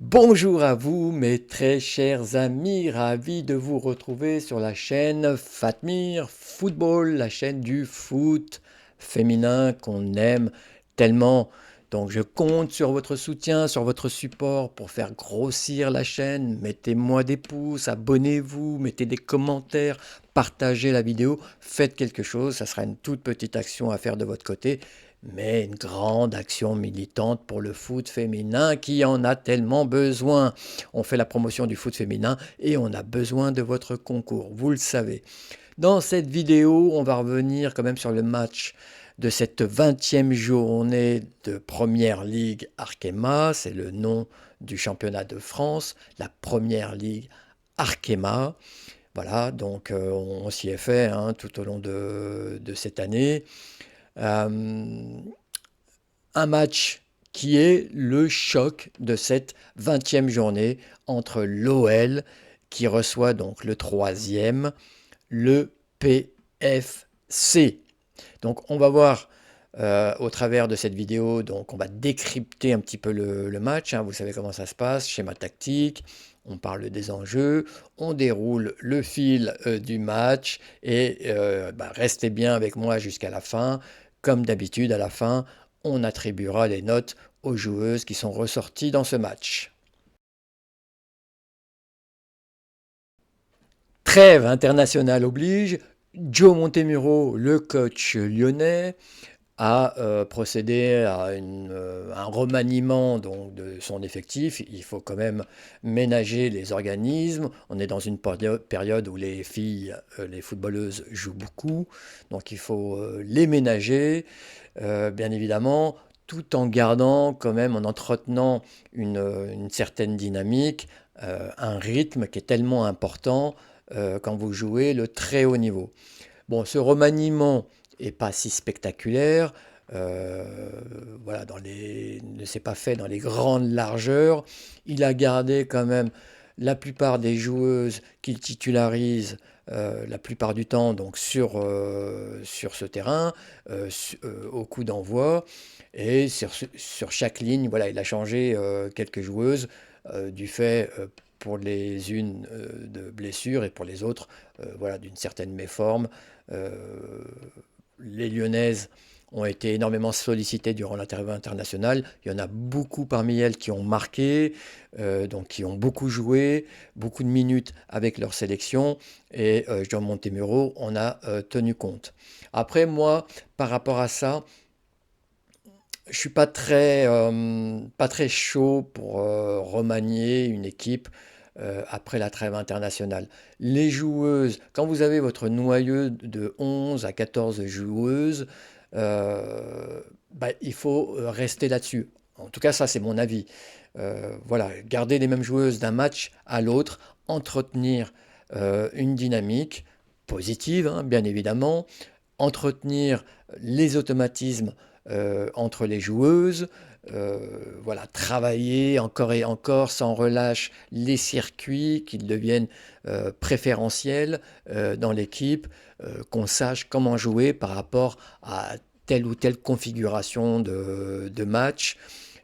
Bonjour à vous mes très chers amis, ravi de vous retrouver sur la chaîne Fatmir Football, la chaîne du foot féminin qu'on aime tellement. Donc je compte sur votre soutien, sur votre support pour faire grossir la chaîne. Mettez-moi des pouces, abonnez-vous, mettez des commentaires, partagez la vidéo, faites quelque chose, ça sera une toute petite action à faire de votre côté mais une grande action militante pour le foot féminin qui en a tellement besoin. On fait la promotion du foot féminin et on a besoin de votre concours, vous le savez. Dans cette vidéo, on va revenir quand même sur le match de cette 20e journée de Première Ligue Arkema, c'est le nom du championnat de France, la Première Ligue Arkema. Voilà, donc on s'y est fait hein, tout au long de cette année. Euh, un match qui est le choc de cette 20e journée entre l'OL qui reçoit donc le troisième, le PFC. Donc on va voir au travers de cette vidéo, donc on va décrypter un petit peu le match, hein. Vous savez comment ça se passe, schéma tactique, on parle des enjeux, on déroule le fil du match et restez bien avec moi jusqu'à la fin. Comme d'habitude, à la fin, on attribuera les notes aux joueuses qui sont ressorties dans ce match. Trêve internationale oblige, Joe Montemurro, le coach lyonnais, a procédé à un remaniement donc, de son effectif. Il faut quand même ménager les organismes. On est dans une période où les filles, les footballeuses jouent beaucoup, donc il faut les ménager, bien évidemment, tout en gardant quand même, en entretenant une certaine dynamique, un rythme qui est tellement important quand vous jouez le très haut niveau. Bon, ce remaniement n'est pas si spectaculaire. Voilà, ne s'est pas fait dans les grandes largeurs. Il a gardé quand même la plupart des joueuses qu'il titularise la plupart du temps donc sur ce terrain, au coup d'envoi. Et sur chaque ligne, voilà, il a changé quelques joueuses du fait pour les unes de blessures et pour les autres voilà, d'une certaine méforme. Euh, les Lyonnaises ont été énormément sollicitées durant l'intervalle international. Il y en a beaucoup parmi elles qui ont marqué, donc qui ont beaucoup joué, beaucoup de minutes avec leur sélection, et Jean Montemuro en a tenu compte. Après, moi, par rapport à ça, je suis pas très chaud pour remanier une équipe après la trêve internationale. Les joueuses, quand vous avez votre noyau de 11 à 14 joueuses, il faut rester là-dessus. En tout cas, ça, c'est mon avis. Voilà, garder les mêmes joueuses d'un match à l'autre, entretenir une dynamique positive, hein, bien évidemment, entretenir les automatismes entre les joueuses, voilà, travailler encore et encore sans relâche les circuits, qu'ils deviennent préférentiels dans l'équipe, qu'on sache comment jouer par rapport à telle ou telle configuration de match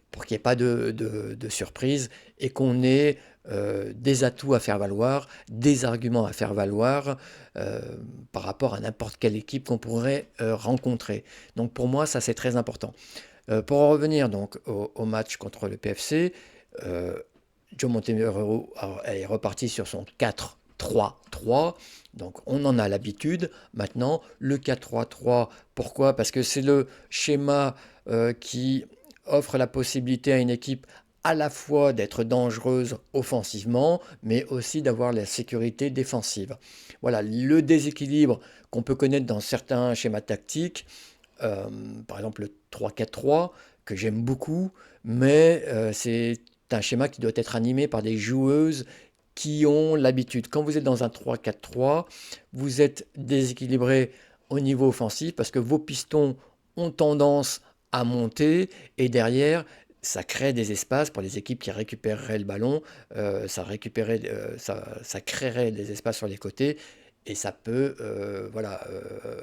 pour qu'il n'y ait pas de surprise et qu'on ait des atouts à faire valoir, des arguments à faire valoir euh, par rapport à n'importe quelle équipe qu'on pourrait rencontrer. Donc pour moi, ça c'est très important. Pour en revenir donc au match contre le PFC, euh, Joe Montemurro est reparti sur son 4-3-3. Donc on en a l'habitude. Maintenant, le 4-3-3, pourquoi? Parce que c'est le schéma qui offre la possibilité à une équipe à la fois d'être dangereuse offensivement, mais aussi d'avoir la sécurité défensive. Voilà, le déséquilibre qu'on peut connaître dans certains schémas tactiques, euh, par exemple le 3-4-3, que j'aime beaucoup, mais c'est un schéma qui doit être animé par des joueuses qui ont l'habitude. Quand vous êtes dans un 3-4-3, vous êtes déséquilibré au niveau offensif parce que vos pistons ont tendance à monter et derrière, ça crée des espaces pour les équipes qui récupéreraient le ballon, ça créerait des espaces sur les côtés et ça peut voilà,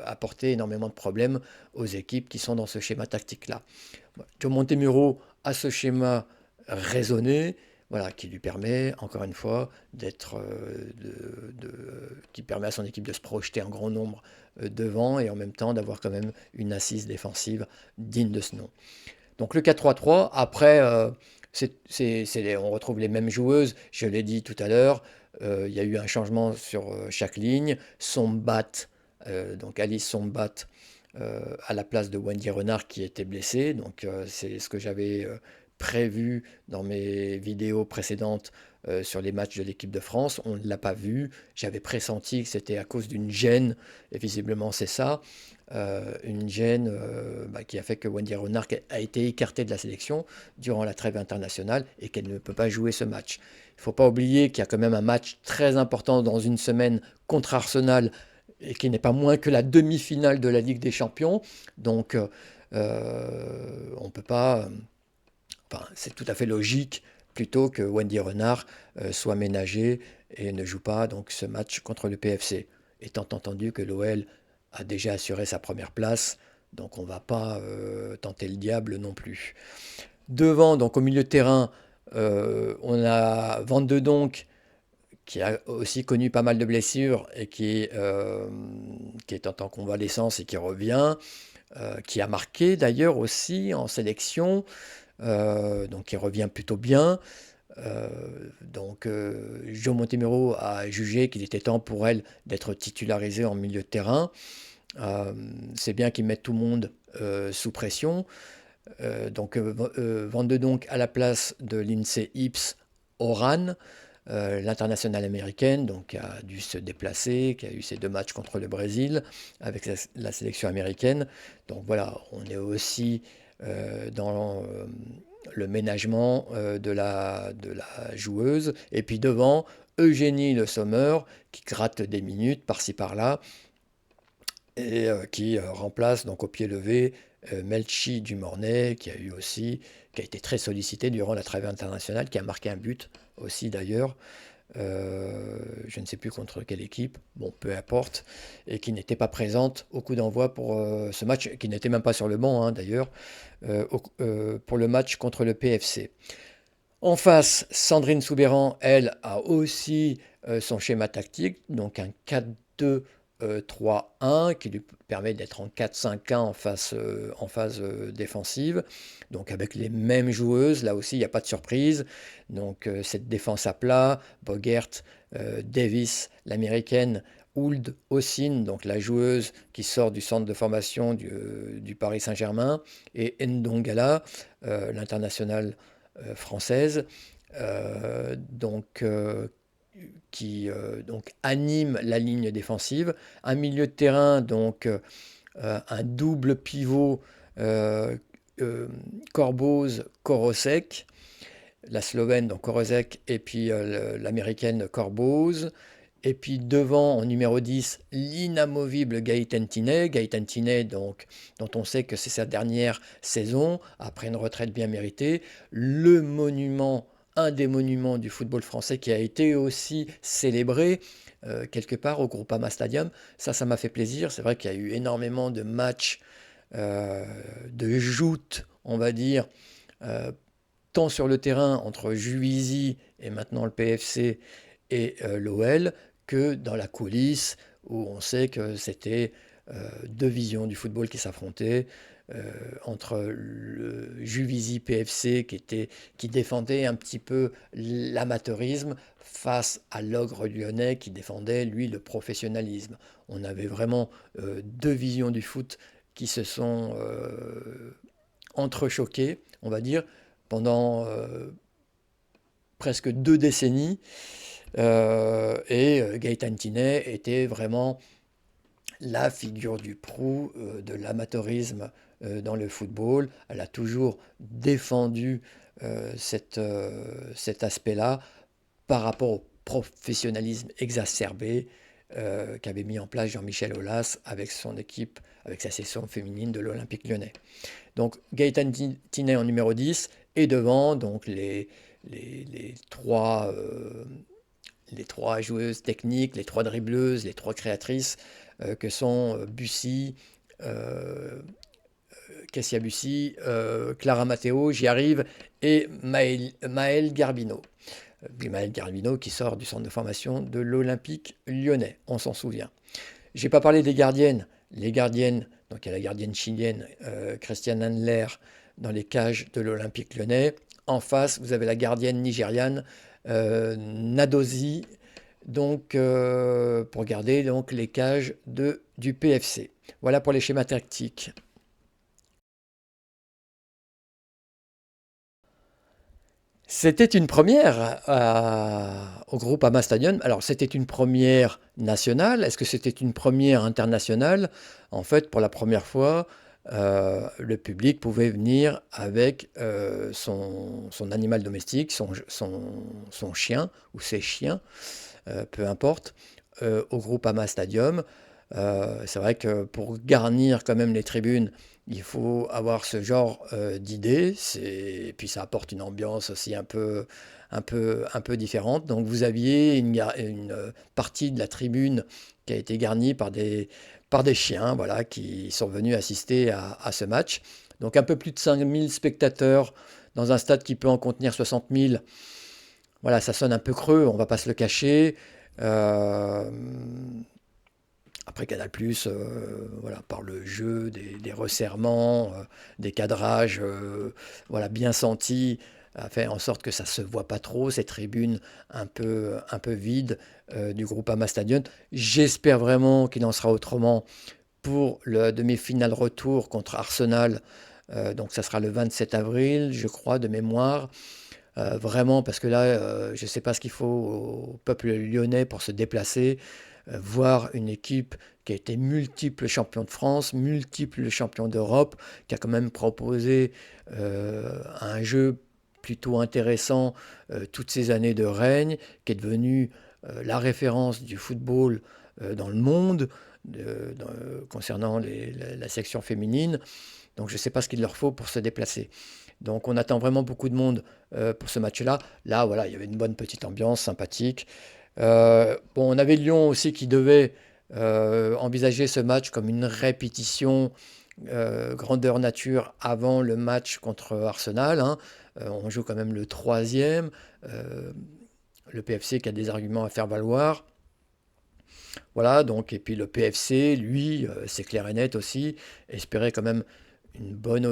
apporter énormément de problèmes aux équipes qui sont dans ce schéma tactique-là. Joe Montemuro a ce schéma raisonné. voilà, qui lui permet, encore une fois, qui permet à son équipe de se projeter en grand nombre devant et en même temps d'avoir quand même une assise défensive digne de ce nom. Donc le 4-3-3, après, on retrouve les mêmes joueuses, je l'ai dit tout à l'heure, il y a eu un changement sur chaque ligne. Sombat, donc Alice Sombat, à la place de Wendy Renard qui était blessée. Donc c'est ce que j'avais prévu dans mes vidéos précédentes sur les matchs de l'équipe de France. On ne l'a pas vu. J'avais pressenti que c'était à cause d'une gêne, et visiblement c'est ça. Une gêne qui a fait que Wendy Renard a été écartée de la sélection durant la trêve internationale et qu'elle ne peut pas jouer ce match. Il ne faut pas oublier qu'il y a quand même un match très important dans une semaine contre Arsenal et qui n'est pas moins que la demi-finale de la Ligue des Champions. Donc on peut pas... Enfin, c'est tout à fait logique plutôt que Wendy Renard soit ménagée et ne joue pas donc ce match contre le PFC. Étant entendu que l'OL a déjà assuré sa première place, donc on ne va pas tenter le diable non plus. Devant, donc au milieu de terrain, on a Van de Donk qui a aussi connu pas mal de blessures et qui est en convalescence et qui revient, qui a marqué d'ailleurs aussi en sélection, donc qui revient plutôt bien. Euh, Joe Montemurro a jugé qu'il était temps pour elle d'être titularisée en milieu de terrain. C'est bien qu'ils mettent tout le monde sous pression. Van de Donk à la place de Lindsay Ips Oran, l'internationale américaine, donc qui a dû se déplacer, qui a eu ses 2 matchs contre le Brésil avec la sélection américaine. Donc voilà, on est aussi dans le ménagement de la joueuse. Et puis devant, Eugénie Le Sommer, qui gratte des minutes par-ci par-là, et qui remplace donc au pied levé Melchi Dumornay, qui a été très sollicité durant la trêve internationale, qui a marqué un but aussi d'ailleurs. Je ne sais plus contre quelle équipe, bon, peu importe, et qui n'était pas présente au coup d'envoi pour ce match, qui n'était même pas sur le banc d'ailleurs, pour le match contre le PFC. En face, Sandrine Soubeyran, elle, a aussi son schéma tactique, donc un 4-2-3-1 qui lui permet d'être en 4-5-1 en phase défensive, donc avec les mêmes joueuses, là aussi il n'y a pas de surprise, donc cette défense à plat, Bogert, Davis, l'américaine, Ould Ossine, donc la joueuse qui sort du centre de formation du Paris Saint-Germain, et Ndongala, l'international française, qui anime la ligne défensive. Un milieu de terrain, donc un double pivot Corboz-Korosek, la Slovène, donc Korosek, et puis l'américaine Corboz. Et puis devant, en numéro 10, l'inamovible Gaëtan Tinet. Gaëtan Tinet, donc, dont on sait que c'est sa dernière saison, après une retraite bien méritée. Le monument, un des monuments du football français qui a été aussi célébré quelque part au Groupama Stadium. Ça m'a fait plaisir. C'est vrai qu'il y a eu énormément de matchs, de joutes, on va dire, euh, tant sur le terrain entre Juvisy et maintenant le PFC et l'OL, que dans la coulisse où on sait que c'était 2 visions du football qui s'affrontaient, entre le Juvisy PFC qui défendait un petit peu l'amateurisme face à l'ogre lyonnais qui défendait lui le professionnalisme. On avait vraiment 2 visions du foot qui se sont entrechoquées, on va dire, pendant presque 2 décennies. Gaëtan Tinet était vraiment la figure du proue de l'amateurisme dans le football. Elle a toujours défendu cet aspect-là par rapport au professionnalisme exacerbé qu'avait mis en place Jean-Michel Aulas avec son équipe, avec sa section féminine de l'Olympique Lyonnais. Donc Gaëtan Tinet en numéro 10 et devant donc les trois joueuses techniques, les 3 dribbleuses, les 3 créatrices que sont Bussy, Kessia Bussi, Clara Matteo, j'y arrive, et Maël Garbino. Maël Garbino qui sort du centre de formation de l'Olympique lyonnais, on s'en souvient. J'ai pas parlé des gardiennes. Les gardiennes, donc il y a la gardienne chilienne Christiane Handler dans les cages de l'Olympique lyonnais. En face, vous avez la gardienne nigériane Nadozi, donc pour garder donc les cages du PFC. Voilà pour les schémas tactiques. C'était une première au Groupama Stadium. Alors, c'était une première nationale. Est-ce que c'était une première internationale? En fait, pour la première fois, le public pouvait venir avec son animal domestique, son chien ou ses chiens, peu importe, au Groupama Stadium. C'est vrai que pour garnir quand même les tribunes, il faut avoir ce genre d'idée. Et puis ça apporte une ambiance aussi un peu différente. Donc vous aviez une partie de la tribune qui a été garnie par des chiens, voilà, qui sont venus assister à ce match. Donc un peu plus de 5000 spectateurs dans un stade qui peut en contenir 60 000. Voilà, ça sonne un peu creux, on va pas se le cacher. Euh, Après Canal+, voilà, par le jeu, des resserrements, des cadrages, voilà, bien sentis, a fait en sorte que ça se voit pas trop, ces tribunes un peu vides du Groupama Stadium. J'espère vraiment qu'il en sera autrement pour le demi-finale retour contre Arsenal. Donc ça sera le 27 avril, je crois, de mémoire. Vraiment, parce que là, je ne sais pas ce qu'il faut au peuple lyonnais pour se déplacer, voir une équipe qui a été multiple champion de France, multiple champion d'Europe, qui a quand même proposé un jeu plutôt intéressant toutes ces années de règne, qui est devenu la référence du football dans le monde concernant la section féminine. Donc je ne sais pas ce qu'il leur faut pour se déplacer. Donc on attend vraiment beaucoup de monde pour ce match-là. Là, voilà, il y avait une bonne petite ambiance sympathique. Bon, on avait Lyon aussi qui devait envisager ce match comme une répétition grandeur nature avant le match contre Arsenal, hein. On joue quand même le troisième. Euh, le PFC qui a des arguments à faire valoir. Voilà, donc, et puis le PFC, lui, c'est clair et net aussi, espérait quand même une bonne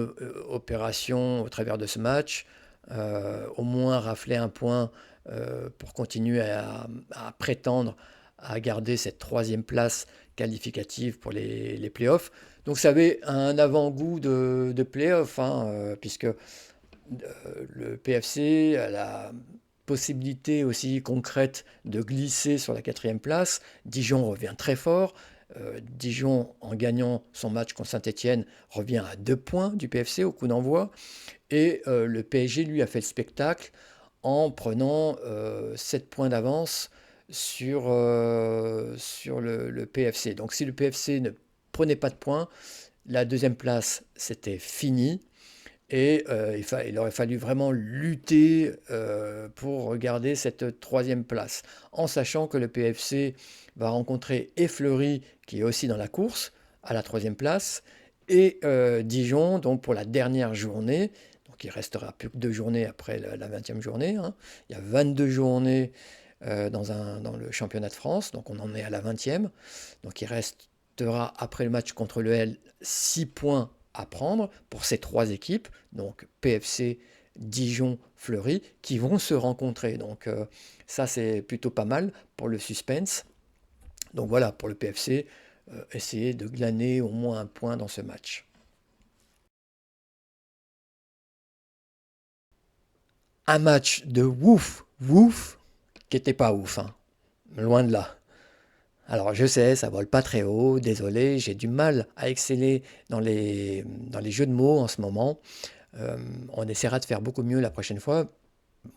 opération au travers de ce match, au moins rafler un point pour continuer à prétendre à garder cette troisième place qualificative pour les playoffs. Donc ça avait un avant-goût de playoffs, hein, puisque le PFC a la possibilité aussi concrète de glisser sur la quatrième place. Dijon revient très fort. Dijon, en gagnant son match contre Saint-Etienne, revient à 2 points du PFC au coup d'envoi. Et le PSG, lui, a fait le spectacle en prenant 7 points d'avance sur le PFC. Donc si le PFC ne prenait pas de points, la deuxième place, c'était fini. Et il aurait fallu vraiment lutter pour garder cette troisième place, en sachant que le PFC va rencontrer Fleury, qui est aussi dans la course, à la troisième place, et Dijon, donc pour la dernière journée. Donc il restera plus que 2 journées après la 20e journée, hein. Il y a 22 journées dans le championnat de France, donc on en est à la 20e. Donc il restera, après le match contre le L, 6 points à prendre pour ces 3 équipes, donc PFC, Dijon, Fleury, qui vont se rencontrer. Donc ça, c'est plutôt pas mal pour le suspense. Donc voilà, pour le PFC, essayer de glaner au moins un point dans ce match. Un match de ouf, qui n'était pas ouf, hein. Loin de là. Alors je sais, ça vole pas très haut, désolé, j'ai du mal à exceller dans les jeux de mots en ce moment. On essaiera de faire beaucoup mieux la prochaine fois.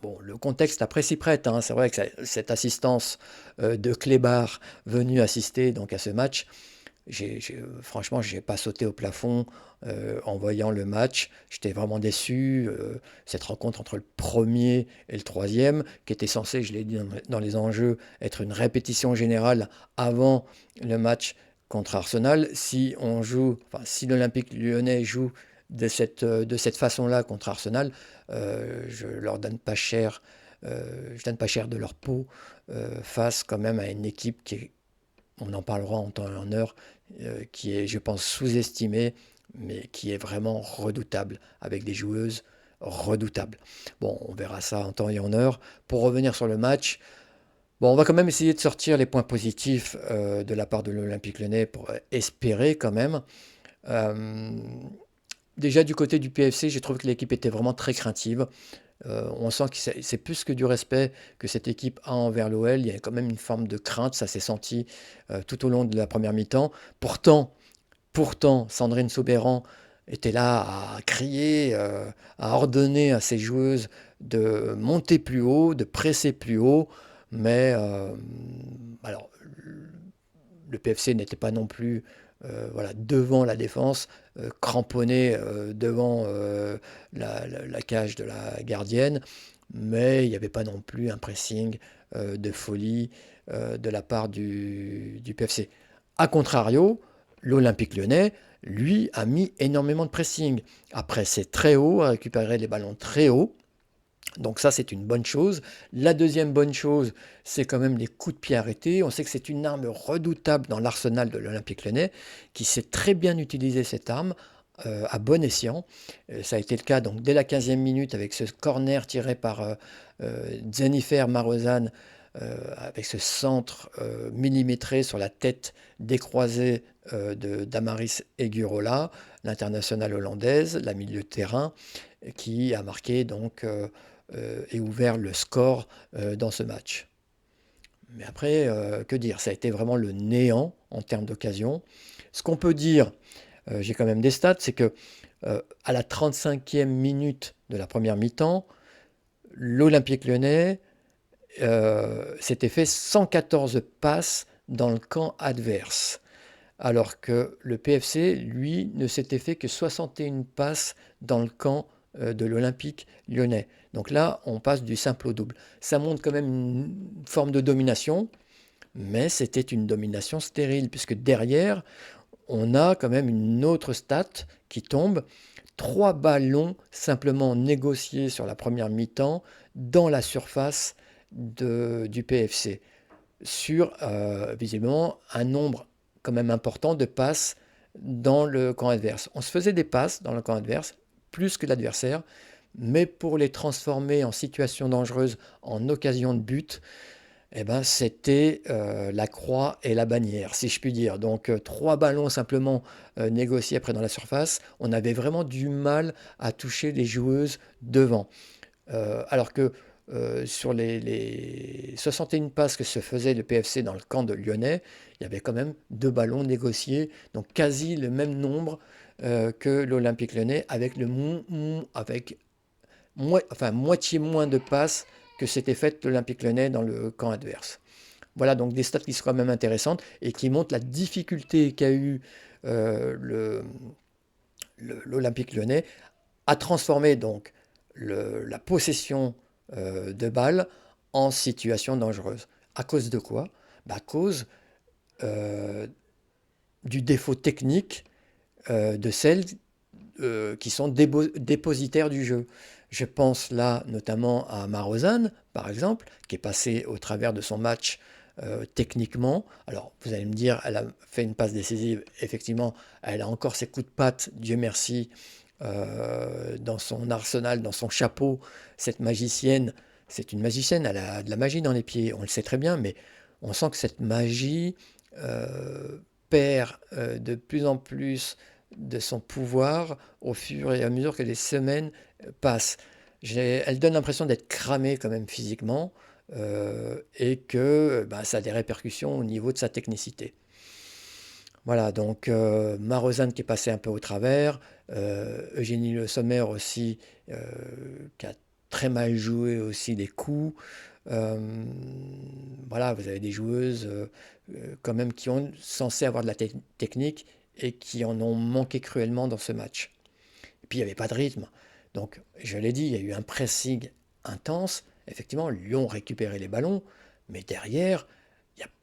Bon, le contexte après s'y prête, hein. C'est vrai que cette assistance de Clébar venu assister donc à ce match, franchement, je n'ai pas sauté au plafond en voyant le match. J'étais vraiment déçu. Cette rencontre entre le premier et le troisième, qui était censé, je l'ai dit dans les enjeux, être une répétition générale avant le match contre Arsenal. Si on joue, enfin, si l'Olympique lyonnais joue de cette façon-là contre Arsenal, je leur donne pas cher, je donne pas cher de leur peau face quand même à une équipe qui est, on en parlera en temps et en heure, qui est, je pense, sous-estimée, mais qui est vraiment redoutable, avec des joueuses redoutables. Bon, on verra ça en temps et en heure. Pour revenir sur le match, bon, on va quand même essayer de sortir les points positifs de la part de l'Olympique Lyonnais pour espérer quand même. Euh, Déjà du côté du PFC, j'ai trouvé que l'équipe était vraiment très craintive. On sent que c'est plus que du respect que cette équipe a envers l'OL. Il y a quand même une forme de crainte, ça s'est senti tout au long de la première mi-temps. Pourtant, Sandrine Soberan était là à crier, à ordonner à ses joueuses de monter plus haut, de presser plus haut. Mais alors, le PFC n'était pas non plus voilà, devant la défense, cramponné devant la cage de la gardienne, mais il n'y avait pas non plus un pressing de folie de la part du PFC. A contrario, l'Olympique lyonnais, lui, a mis énormément de pressing. Après, c'est très haut, a récupéré les ballons très haut. Donc ça, c'est une bonne chose. La deuxième bonne chose, c'est quand même les coups de pied arrêtés. On sait que c'est une arme redoutable dans l'arsenal de l'Olympique lyonnais, qui sait très bien utiliser cette arme à bon escient. Ça a été le cas donc dès la 15e minute avec ce corner tiré par Jennifer Marozan, avec ce centre millimétré sur la tête décroisée de Damaris Eguirola, l'internationale hollandaise, la milieu de terrain, qui a marqué donc et ouvert le score dans ce match. Mais après, que dire? Ça a été vraiment le néant en termes d'occasion. Ce qu'on peut dire, j'ai quand même des stats, c'est que à la 35e minute de la première mi-temps, l'Olympique lyonnais s'était fait 114 passes dans le camp adverse, alors que le PFC, lui, ne s'était fait que 61 passes dans le camp de l'Olympique lyonnais. Donc là, on passe du simple au double. Ça montre quand même une forme de domination, mais c'était une domination stérile, puisque derrière, on a quand même une autre stat qui tombe. 3 ballons simplement négociés sur la première mi-temps dans la surface du PFC, sur visiblement un nombre quand même important de passes dans le camp adverse. On se faisait des passes dans le camp adverse, plus que l'adversaire, mais pour les transformer en situation dangereuse, en occasion de but, eh ben, c'était la croix et la bannière, si je puis dire. Donc 3 ballons simplement négociés après dans la surface, on avait vraiment du mal à toucher les joueuses devant. Alors que sur les 61 passes que se faisait le PFC dans le camp de Lyonnais, il y avait quand même 2 ballons négociés, donc quasi le même nombre que l'Olympique Lyonnais, avec enfin, moitié moins de passes que s'était fait l'Olympique Lyonnais dans le camp adverse. Voilà donc des stats qui sont quand même intéressantes et qui montrent la difficulté qu'a eu euh, l'Olympique Lyonnais à transformer donc la possession de balles en situation dangereuse. À cause de quoi? À cause euh, du défaut technique de celles qui sont dépositaires du jeu. Je pense là notamment à Marozan, par exemple, qui est passé au travers de son match techniquement. Alors, vous allez me dire, elle a fait une passe décisive. Effectivement, elle a encore ses coups de patte, Dieu merci, dans son arsenal, dans son chapeau. Cette magicienne, c'est une magicienne, elle a de la magie dans les pieds, on le sait très bien, mais on sent que cette magie perd de plus en plus de son pouvoir au fur et à mesure que les semaines passent. Elle donne l'impression d'être cramée quand même physiquement et que bah, ça a des répercussions au niveau de sa technicité. Voilà, donc Marozane qui est passé un peu au travers, Eugénie Le Sommer aussi, qui a très mal joué aussi des coups. Euh, voilà, vous avez des joueuses quand même qui ont censé avoir de la technique et qui en ont manqué cruellement dans ce match. Et puis il n'y avait pas de rythme. Donc je l'ai dit, il y a eu un pressing intense. Effectivement, Lyon récupérait les ballons, mais derrière,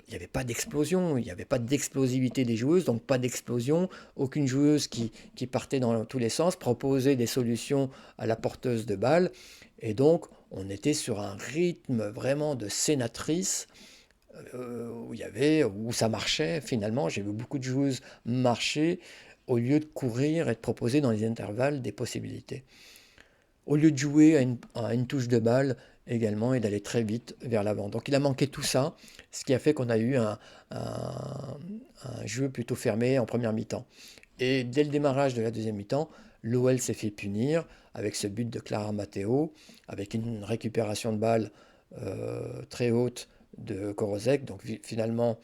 il n'y avait pas d'explosion, il n'y avait pas d'explosivité des joueuses, donc pas d'explosion, aucune joueuse qui partait dans tous les sens, proposait des solutions à la porteuse de balle, et donc on était sur un rythme vraiment de sénatrice où ça marchait finalement. J'ai vu beaucoup de joueuses marcher au lieu de courir et de proposer dans les intervalles des possibilités. Au lieu de jouer à une touche de balle également et d'aller très vite vers l'avant. Donc il a manqué tout ça, ce qui a fait qu'on a eu un jeu plutôt fermé en première mi-temps. Et dès le démarrage de la deuxième mi-temps, l'OL s'est fait punir avec ce but de Clara Matteo, avec une récupération de balle très haute de Korozek. Donc finalement,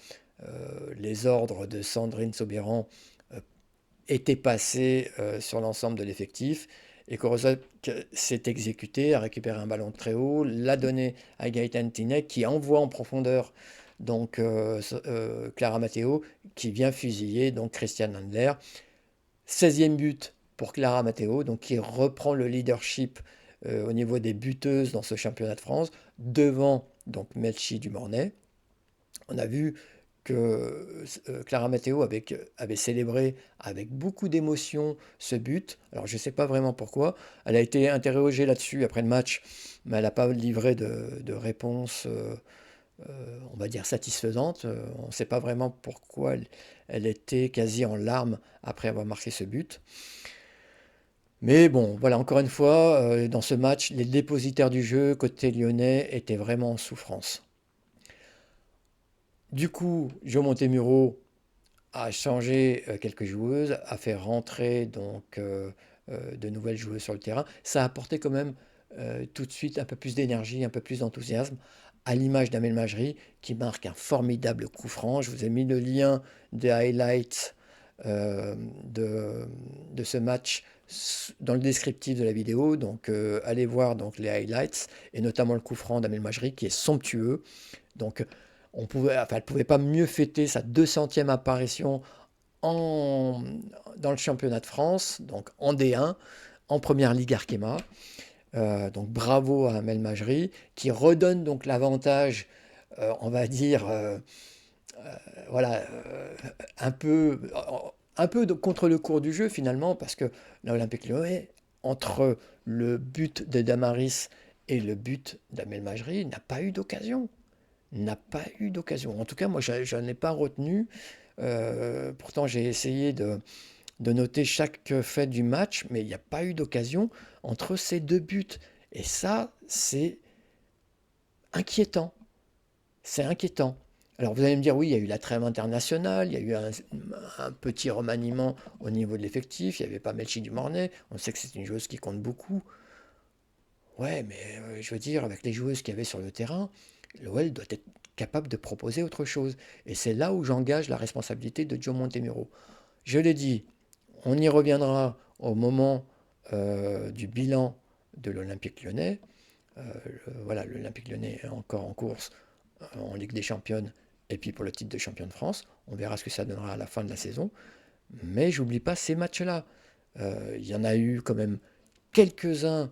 les ordres de Sandrine Soberan étaient passés sur l'ensemble de l'effectif. Et Korozek s'est exécuté, a récupéré un ballon très haut, l'a donné à Gaëtan Tinek qui envoie en profondeur donc Clara Matteo qui vient fusiller donc Christiane Handler. 16e but pour Clara Matteo, donc qui reprend le leadership au niveau des buteuses dans ce championnat de France, devant donc Melchi Dumornay. On a vu que Clara Matteo avait célébré avec beaucoup d'émotion ce but. Alors je ne sais pas vraiment pourquoi. Elle a été interrogée là-dessus après le match, mais elle n'a pas livré de réponse, on va dire, satisfaisante. On ne sait pas vraiment pourquoi elle était quasi en larmes après avoir marqué ce but. Mais bon, voilà, encore une fois, dans ce match, les dépositaires du jeu côté lyonnais étaient vraiment en souffrance. Du coup, Joe Montemuro a changé quelques joueuses, a fait rentrer donc de nouvelles joueuses sur le terrain. Ça a apporté quand même tout de suite un peu plus d'énergie, un peu plus d'enthousiasme, à l'image d'Amel Majri qui marque un formidable coup franc. Je vous ai mis le lien des highlights euh, de, de ce match dans le descriptif de la vidéo. Donc allez voir donc, les highlights et notamment le coup franc d'Amel Majri qui est somptueux. Donc elle ne pouvait pas mieux fêter sa 200e apparition en, dans le championnat de France, donc en D1, en première ligue Arkema. Donc bravo à Amel Majri, qui redonne donc l'avantage, on va dire, voilà, contre le cours du jeu finalement, parce que l'Olympique Lyonnais, entre le but de Damaris et le but d'Amel Majri, n'a pas eu d'occasion. N'a pas eu d'occasion. En tout cas, moi, je n'en ai pas retenu. Pourtant, j'ai essayé de noter chaque fait du match, mais il n'y a pas eu d'occasion entre ces deux buts. Et ça, c'est inquiétant. C'est inquiétant. Alors vous allez me dire, oui, il y a eu la trêve internationale, il y a eu un petit remaniement au niveau de l'effectif, il n'y avait pas Melchi Dumornay, on sait que c'est une joueuse qui compte beaucoup. Ouais, mais je veux dire, avec les joueuses qu'il y avait sur le terrain, l'OL doit être capable de proposer autre chose. Et c'est là où j'engage la responsabilité de Joe Montemuro. Je l'ai dit, on y reviendra au moment du bilan de l'Olympique lyonnais. Euh, voilà, l'Olympique lyonnais est encore en course en Ligue des Championnes et puis pour le titre de champion de France. On verra ce que ça donnera à la fin de la saison. Mais j'oublie pas ces matchs-là. Il y en a eu quand même quelques-uns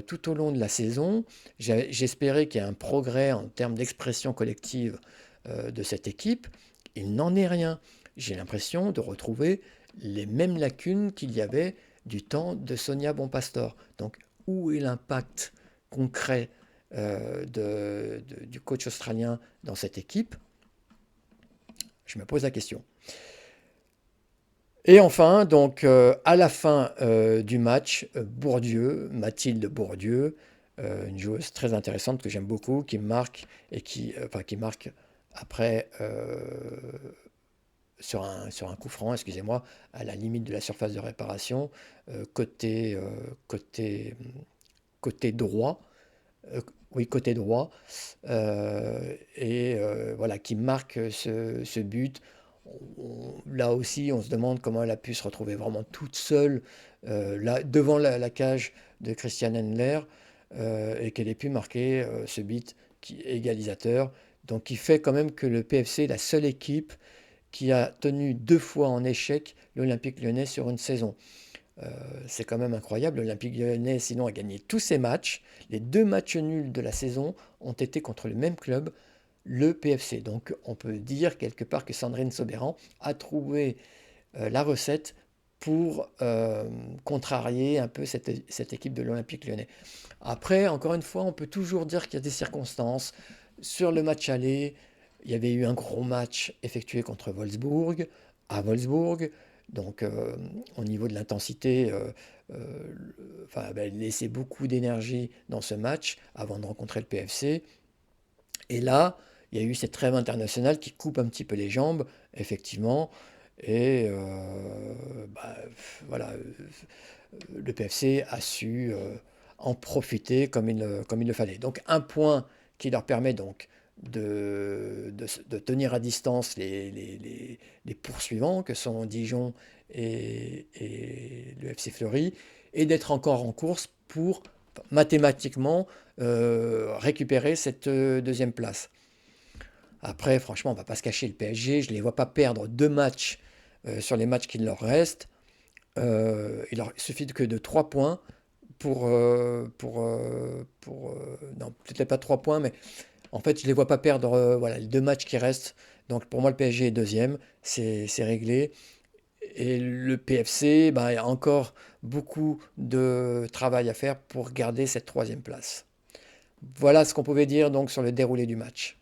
tout au long de la saison. J'espérais qu'il y ait un progrès en termes d'expression collective de cette équipe. Il n'en est rien. J'ai l'impression de retrouver les mêmes lacunes qu'il y avait du temps de Sonia Bonpastor. Donc, où est l'impact concret du coach australien dans cette équipe? Je me pose la question. Et enfin, donc à la fin du match, Bourdieu, Mathilde Bourdieu, une joueuse très intéressante que j'aime beaucoup, qui marque et qui marque après sur un coup franc, excusez-moi, à la limite de la surface de réparation, côté, côté, côté droit, oui, côté droit, et voilà, qui marque ce but. Là aussi, on se demande comment elle a pu se retrouver vraiment toute seule là, devant la cage de Christian Endler et qu'elle ait pu marquer ce but égalisateur. Donc, qui fait quand même que le PFC est la seule équipe qui a tenu 2 fois en échec l'Olympique lyonnais sur une saison. C'est quand même incroyable. L'Olympique lyonnais, sinon, a gagné tous ses matchs. Les 2 matchs nuls de la saison ont été contre le même club, le PFC. Donc on peut dire quelque part que Sandrine Soberan a trouvé la recette pour contrarier un peu cette équipe de l'Olympique lyonnais. Après, encore une fois, on peut toujours dire qu'il y a des circonstances. Sur le match aller, il y avait eu un gros match effectué contre Wolfsburg, à Wolfsburg. Donc, au niveau de l'intensité, enfin, elle laissait beaucoup d'énergie dans ce match avant de rencontrer le PFC. Et là, il y a eu cette trêve internationale qui coupe un petit peu les jambes, effectivement. Et voilà, le PFC a su en profiter comme il le fallait. Donc un point qui leur permet donc de tenir à distance les poursuivants que sont Dijon et le FC Fleury et d'être encore en course pour mathématiquement récupérer cette deuxième place. Après, franchement, on va pas se cacher, le PSG, je ne les vois pas perdre deux matchs sur les matchs qu'il leur reste. Il leur suffit que de 3 points non, peut-être pas 3 points, mais en fait, je ne les vois pas perdre voilà, les deux matchs qui restent. Donc pour moi, le PSG est deuxième, c'est réglé. Et le PFC, ben, il y a encore beaucoup de travail à faire pour garder cette troisième place. Voilà ce qu'on pouvait dire donc sur le déroulé du match.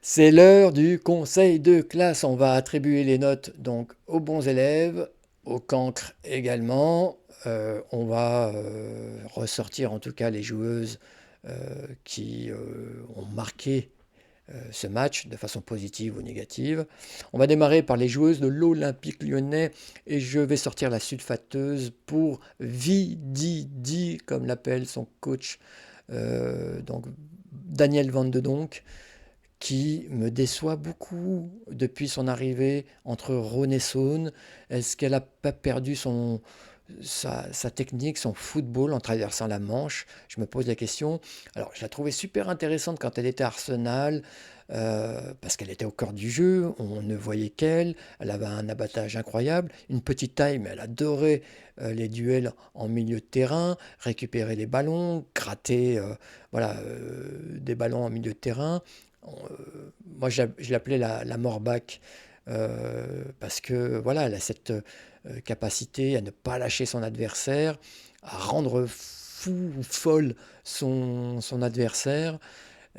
C'est l'heure du conseil de classe. On va attribuer les notes donc aux bons élèves, aux cancres également. On va ressortir en tout cas les joueuses qui ont marqué ce match de façon positive ou négative. On va démarrer par les joueuses de l'Olympique lyonnais et je vais sortir la sulfateuse pour Vididi, comme l'appelle son coach, donc Daniel Van de Donk, qui me déçoit beaucoup depuis son arrivée entre Rhône et Saône. Est-ce qu'elle n'a pas perdu sa technique, son football en traversant la Manche? Je me pose la question. Alors, je la trouvais super intéressante quand elle était à Arsenal, parce qu'elle était au cœur du jeu, on ne voyait qu'elle, elle avait un abattage incroyable, une petite taille, mais elle adorait les duels en milieu de terrain, récupérer les ballons, gratter voilà, des ballons en milieu de terrain. Moi, je l'appelais la Morbac, parce que voilà, elle a cette capacité à ne pas lâcher son adversaire, à rendre fou ou folle son adversaire,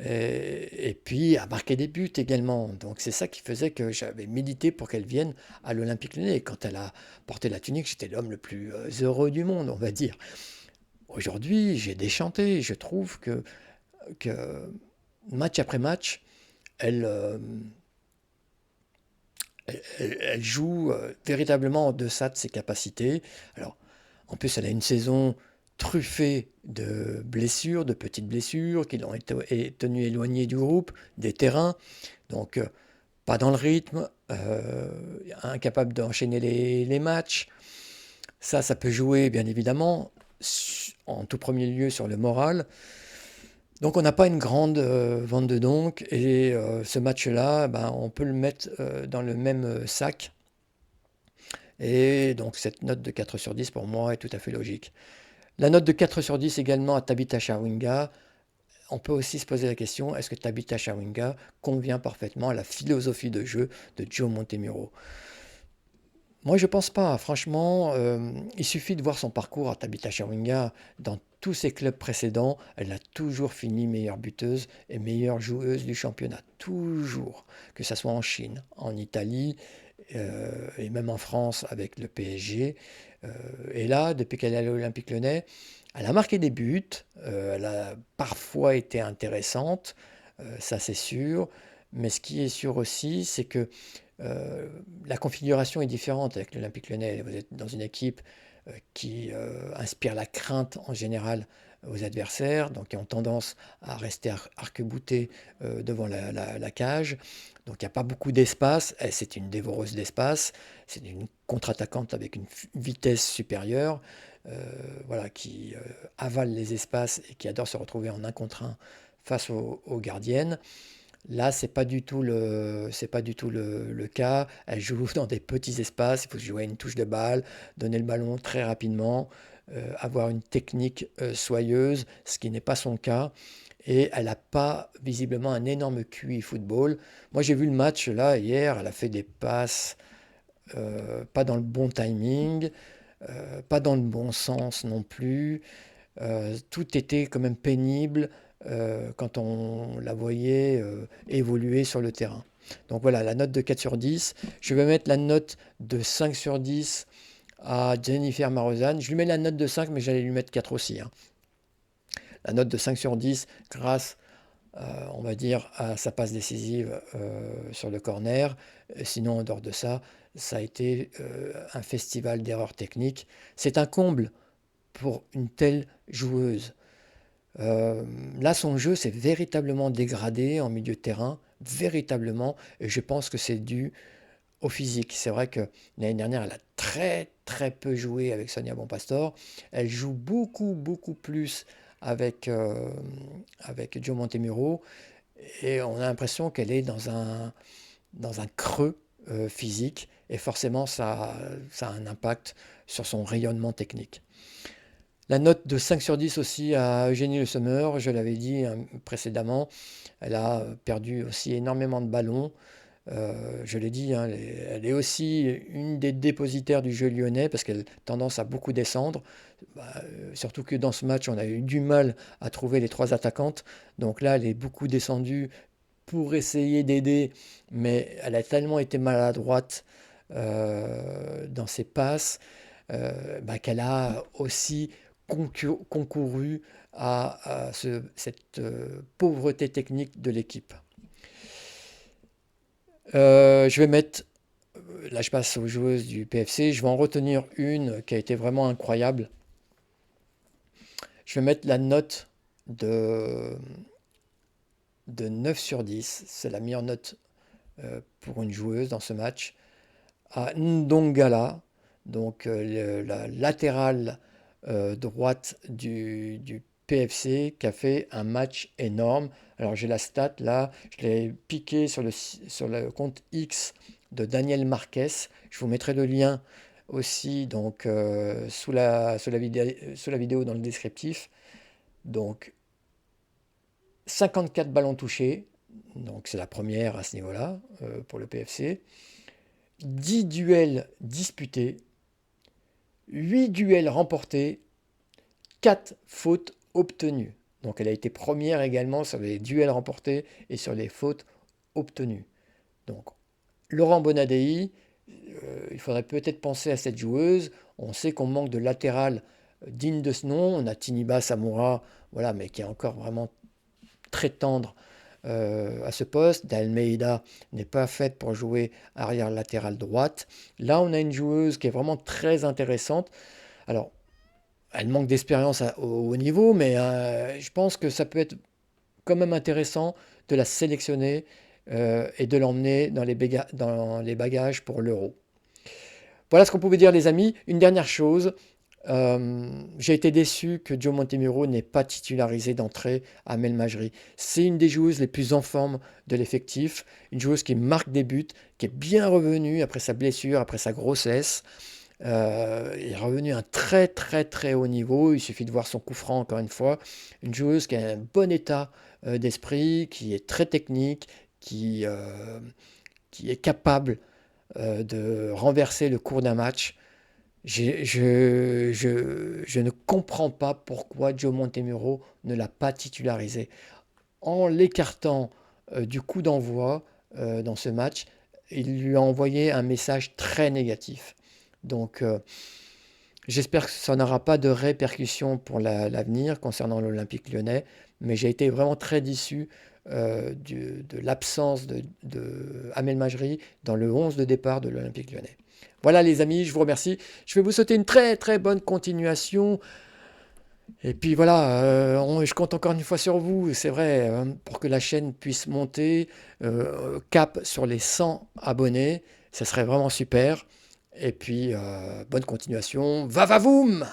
et puis à marquer des buts également. Donc c'est ça qui faisait que j'avais milité pour qu'elle vienne à l'Olympique Lyonnais. Et quand elle a porté la tunique, j'étais l'homme le plus heureux du monde, on va dire. Aujourd'hui, j'ai déchanté. Je trouve que match après match, elle, elle joue véritablement en deçà de ses capacités. Alors, en plus, elle a une saison truffée de blessures, de petites blessures qui l'ont tenues éloignées du groupe, des terrains. Donc, pas dans le rythme, incapable d'enchaîner les matchs. Ça peut jouer, bien évidemment, en tout premier lieu sur le moral. Donc on n'a pas une grande vente de donc et ce match-là, ben, on peut le mettre dans le même sac. Et donc cette note de 4 sur 10 pour moi est tout à fait logique. La note de 4 sur 10 également à Tabitha Chawinga. On peut aussi se poser la question, est-ce que Tabitha Chawinga convient parfaitement à la philosophie de jeu de Joe Montemurro? Moi, je pense pas. Franchement, il suffit de voir son parcours à Tabitha Chawinga. Dans tous ses clubs précédents, elle a toujours fini meilleure buteuse et meilleure joueuse du championnat. Toujours. Que ce soit en Chine, en Italie et même en France avec le PSG. Et là, depuis qu'elle est à l'Olympique Lyonnais, elle a marqué des buts. Elle a parfois été intéressante, ça c'est sûr. Mais ce qui est sûr aussi, c'est que euh, la configuration est différente avec l'Olympique Lyonnais. Vous êtes dans une équipe qui inspire la crainte en général aux adversaires, donc qui ont tendance à rester arc-boutés devant la cage. Donc il n'y a pas beaucoup d'espace. C'est une dévoreuse d'espace. C'est une contre-attaquante avec une vitesse supérieure, voilà, qui avale les espaces et qui adore se retrouver en un contre un face aux gardiennes. Là, c'est pas du tout le cas. Elle joue dans des petits espaces. Il faut jouer à une touche de balle, donner le ballon très rapidement. avoir une technique soyeuse, ce qui n'est pas son cas. Et elle n'a pas visiblement un énorme QI football. Moi j'ai vu le match là hier, elle a fait des passes pas dans le bon timing, pas dans le bon sens non plus. Tout était quand même pénible quand on la voyait évoluer sur le terrain. Donc voilà, la note de 4 sur 10. Je vais mettre la note de 5 sur 10 à Jennifer Marozan. Je lui mets la note de 5, mais j'allais lui mettre 4 aussi, hein. La note de 5 sur 10 grâce, on va dire, à sa passe décisive sur le corner. Sinon, en dehors de ça, ça a été un festival d'erreurs techniques. C'est un comble pour une telle joueuse. Là, son jeu s'est véritablement dégradé en milieu de terrain, véritablement, et je pense que c'est dû au physique. C'est vrai que l'année dernière, elle a très très peu joué avec Sonia Bonpastor. Elle joue beaucoup beaucoup plus avec Joe Montemurro, et on a l'impression qu'elle est dans un creux physique, et forcément ça a un impact sur son rayonnement technique. La note de 5 sur 10 aussi à Eugénie Le Sommer, je l'avais dit précédemment, elle a perdu aussi énormément de ballons. Je l'ai dit, hein, elle est aussi une des dépositaires du jeu lyonnais parce qu'elle a tendance à beaucoup descendre. Surtout que dans ce match, on a eu du mal à trouver les trois attaquantes. Donc là, elle est beaucoup descendue pour essayer d'aider, mais elle a tellement été maladroite dans ses passes qu'elle a aussi concouru à cette pauvreté technique de l'équipe. Je vais mettre, là je passe aux joueuses du PFC, je vais en retenir une qui a été vraiment incroyable. Je vais mettre la note de 9 sur 10, c'est la meilleure note pour une joueuse dans ce match, à Ndongala, donc la latérale droite du PFC qui a fait un match énorme. Alors j'ai la stat là, je l'ai piqué sur le compte X de Daniel Marquez. Je vous mettrai le lien aussi donc sous la vidéo dans le descriptif. Donc 54 ballons touchés, donc c'est la première à ce niveau-là pour le PFC. 10 duels disputés, 8 duels remportés, 4 fautes obtenues. Donc elle a été première également sur les duels remportés et sur les fautes obtenues. Donc Laurent Bonadei, il faudrait peut-être penser à cette joueuse. On sait qu'on manque de latéral digne de ce nom. On a Tiniba Samoura, voilà, mais qui est encore vraiment très tendre à ce poste. D'Almeida n'est pas faite pour jouer arrière latéral droite. Là, on a une joueuse qui est vraiment très intéressante. Alors, elle manque d'expérience au haut niveau, mais je pense que ça peut être quand même intéressant de la sélectionner et de l'emmener dans les bagages pour l'Euro. Voilà ce qu'on pouvait dire, les amis. Une dernière chose, j'ai été déçu que Joe Montemurro n'ait pas titularisé d'entrée Amel Majri. C'est une des joueuses les plus en forme de l'effectif, une joueuse qui marque des buts, qui est bien revenue après sa blessure, après sa grossesse. Il est revenu à un très très très haut niveau, il suffit de voir son coup franc encore une fois. Une joueuse qui a un bon état d'esprit, qui est très technique, qui est capable de renverser le cours d'un match. Je ne comprends pas pourquoi Joe Montemurro ne l'a pas titularisé. En l'écartant du coup d'envoi dans ce match, il lui a envoyé un message très négatif. Donc j'espère que ça n'aura pas de répercussions pour l'avenir concernant l'Olympique lyonnais, mais j'ai été vraiment très déçu de l'absence de Amel Majri dans le 11 de départ de l'Olympique lyonnais. Voilà les amis, je vous remercie. Je vais vous souhaiter une très très bonne continuation. Et puis voilà, je compte encore une fois sur vous, c'est vrai, pour que la chaîne puisse monter cap sur les 100 abonnés. Ça serait vraiment super. Et puis, bonne continuation. Va va voum!